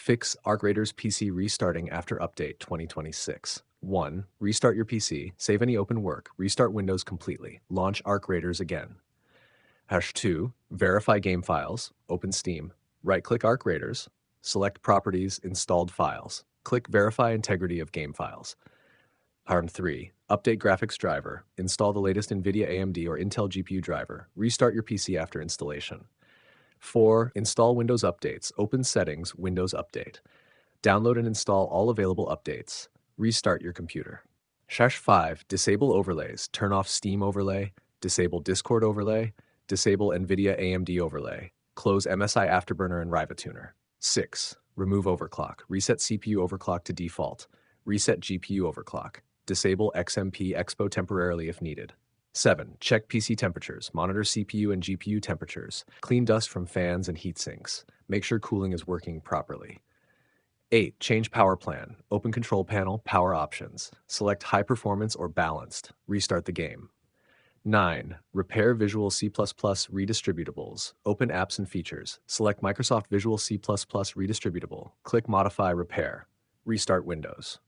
Fix Arc Raiders PC restarting after update 2026. 1. Restart your PC, save any open work, restart Windows completely, launch Arc Raiders again. Hash 2. Verify game files, open Steam, right-click Arc Raiders, select Properties, Installed Files, click Verify Integrity of Game Files. Harm 3. Update graphics driver, install the latest NVIDIA AMD or Intel GPU driver, restart your PC after installation. 4. Install Windows Updates, open Settings, Windows Update. Download and install all available updates. Restart your computer. Hash 5. Disable overlays, turn off Steam overlay, disable Discord overlay, disable NVIDIA AMD overlay, close MSI Afterburner and RivaTuner. 6. Remove overclock, reset CPU overclock to default, reset GPU overclock, disable XMP Expo temporarily if needed. 7. Check PC temperatures, monitor CPU and GPU temperatures, clean dust from fans and heat sinks, make sure cooling is working properly. 8. Change power plan, open control panel, power options, select high performance or balanced, restart the game. 9. Repair Visual C++ Redistributables, open apps and features, select Microsoft Visual C++ Redistributable, click Modify Repair, restart Windows.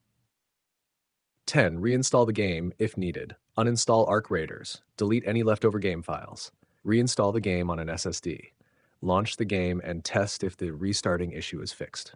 10. Reinstall the game if needed. Uninstall Arc Raiders. Delete any leftover game files. Reinstall the game on an SSD. Launch the game and test if the restarting issue is fixed.